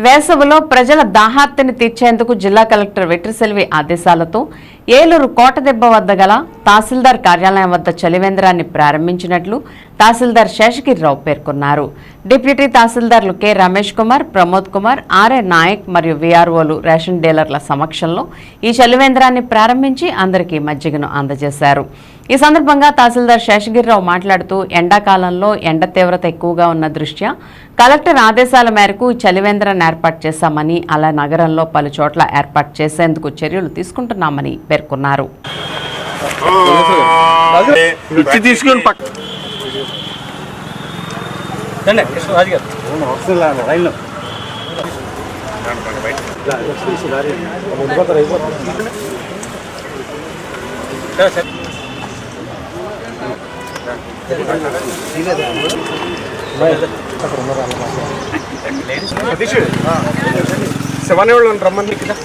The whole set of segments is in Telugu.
వేసవిలో ప్రజల దాహార్తిని తీర్చేందుకు జిల్లా కలెక్టర్ వెట్రిసెల్వి ఆదేశాలతో ఏలూరు కోటదెబ్బ వద్ద గల తహసీల్దార్ కార్యాలయం వద్ద చలివేంద్రాన్ని ప్రారంభించినట్లు తహసీల్దార్ శేషగిరిరావు పేర్కొన్నారు. డిప్యూటీ తహసీల్దార్లు కె రమేష్ కుమార్, ప్రమోద్ కుమార్, ఆర్ఏ నాయక్ మరియు వీఆర్ఓలు రేషన్ డీలర్ల సమక్షంలో ఈ చలివేంద్రాన్ని ప్రారంభించి అందరికీ మజ్జిగను అందజేశారు. ఈ సందర్భంగా తహసీల్దార్ శేషగిరిరావు మాట్లాడుతూ ఎండాకాలంలో ఎండ తీవ్రత ఎక్కువగా ఉన్న దృష్ట్యా కలెక్టర్ ఆదేశాల మేరకు చలివేంద్రాన్ని ఏర్పాటు చేశామని, అలా నగరంలో పలు చోట్ల ఏర్పాటు చేసేందుకు చర్యలు తీసుకుంటున్నామని పేర్కొన్నారు. శివనేవాళ్ళు రమ్మని కదా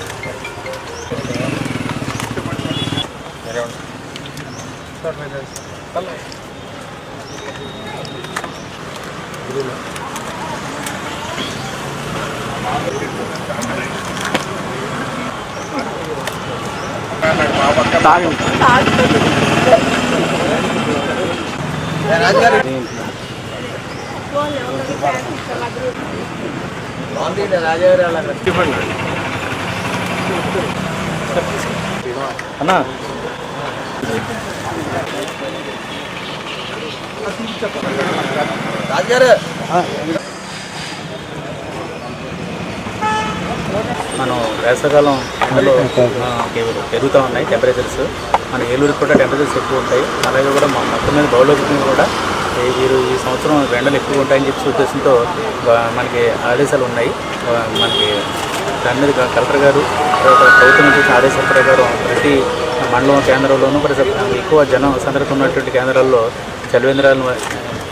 అన్నా మనం వేసవకాలం ఎండలో పెరుగుతూ ఉన్నాయి టెంపరేచర్స్. మన ఏలూరుకి కూడా టెంపరేచర్స్ ఎక్కువ ఉంటాయి. అలాగే కూడా మొత్తం మీద గౌరవం కూడా వీరు ఈ సంవత్సరం ఎండలు ఎక్కువ ఉంటాయని చెప్పి ఉద్దేశంతో మనకి ఆదేశాలు ఉన్నాయి. మనకి దాని మీద కలెక్టర్ గారు ప్రభుత్వం నుంచి ఆదేశాల ప్రకారం ప్రతి మండలం కేంద్రంలోనూ ఎక్కువ జనం సందర్భం ఉన్నటువంటి కేంద్రాల్లో చలివేంద్రాలను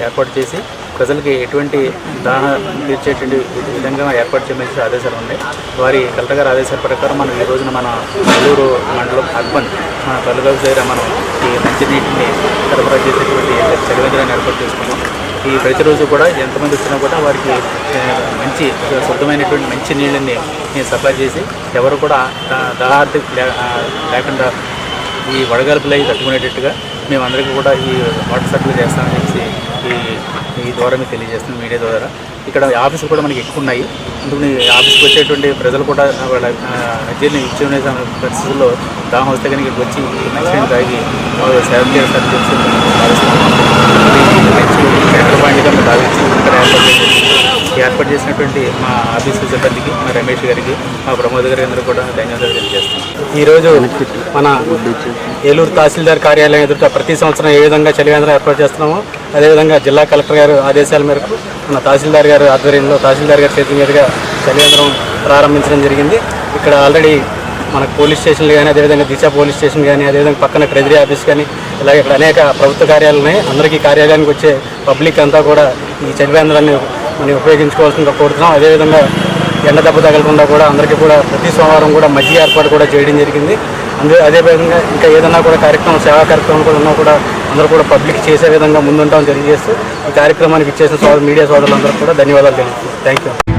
ఏర్పాటు చేసి ప్రజలకి ఎటువంటి దాహం తీర్చేటువంటి విధంగా ఏర్పాటు చేయమని ఆదేశాలు ఉన్నాయి. వారి కలెక్టర్ గారి ఆదేశాల ప్రకారం మనం ఈ రోజున మన ఏలూరు మండలం అర్బన్ మన పల్లెగావు దగ్గర మనం ఈ మంచినీటిని సరఫరా చేసేటువంటి చలివేంద్రాన్ని ఏర్పాటు చేసుకున్నాం. ఈ ప్రతిరోజు కూడా ఎంతమంది వచ్చినా కూడా వారికి మంచి శుద్ధమైనటువంటి మంచి నీళ్ళని సప్లై చేసి ఎవరు కూడా దాహార్తి లేకుండా ఈ వడగాల్పులు అవి తట్టుకునేటట్టుగా మేమందరికీ కూడా ఈ వాటర్ సప్లై చేస్తామని చెప్పి ఈ ద్వారా మీకు తెలియజేస్తున్నాం మీడియా ద్వారా. ఇక్కడ ఆఫీసులు కూడా మనకి ఎక్కువ ఉన్నాయి. అందుకని ఆఫీస్కి వచ్చేటువంటి ప్రజలు కూడా వాళ్ళ అర్జీని ఇచ్చే పరిస్థితుల్లో దాహం వస్తే కనుక ఇక్కడికి వచ్చి మంచినీళ్ళు తాగి సేవ చేస్తారని చెప్పి సెంటర్ పాయింట్గా మేము భావించి ఇక్కడ ఏర్పాటు చేసినటువంటి మా ఆఫీసు సిబ్బందికి, మా రమేష్ గారికి, మా ప్రమోద్ గారి అందరూ కూడా ధన్యవాదాలు తెలియజేస్తాం. ఈరోజు మన ఏలూరు తహసీల్దార్ కార్యాలయం ఎదుట ప్రతి సంవత్సరం ఏ విధంగా చలివేంద్రం ఏర్పాటు చేస్తున్నామో అదేవిధంగా జిల్లా కలెక్టర్ గారు ఆదేశాల మేరకు మన తహసీల్దార్ గారు ఆధ్వర్యంలో తహసీల్దార్ గారి చేతుల మీదుగా చలివేంద్రం ప్రారంభించడం జరిగింది. ఇక్కడ ఆల్రెడీ మనకు పోలీస్ స్టేషన్లు కానీ, అదేవిధంగా దిశ పోలీస్ స్టేషన్ కానీ, అదేవిధంగా పక్కన ట్రెజరీ ఆఫీస్ కానీ, ఇలాగే ఇక్కడ అనేక ప్రభుత్వ కార్యాలయాలు ఉన్నాయి. అందరికీ కార్యాలయానికి వచ్చే పబ్లిక్ అంతా కూడా ఈ చలివేంద్రాన్ని మనం ఉపయోగించుకోవాల్సిందిగా కోరుతున్నాం. అదేవిధంగా ఎండ దెబ్బ తగలకుండా కూడా అందరికీ కూడా ప్రతి సోమవారం కూడా మజ్జిగ ఏర్పాటు కూడా చేయడం జరిగింది. అదేవిధంగా ఇంకా ఏదైనా కూడా కార్యక్రమం, సేవా కార్యక్రమం కూడా ఉన్నా కూడా అందరూ కూడా పబ్లిక్ చేసే విధంగా ముందుంటామని తెలియజేస్తూ ఈ కార్యక్రమానికి ఇచ్చేసిన మీడియా సోదరులందరూ కూడా ధన్యవాదాలు తెలుపుతున్నాం. Thank you.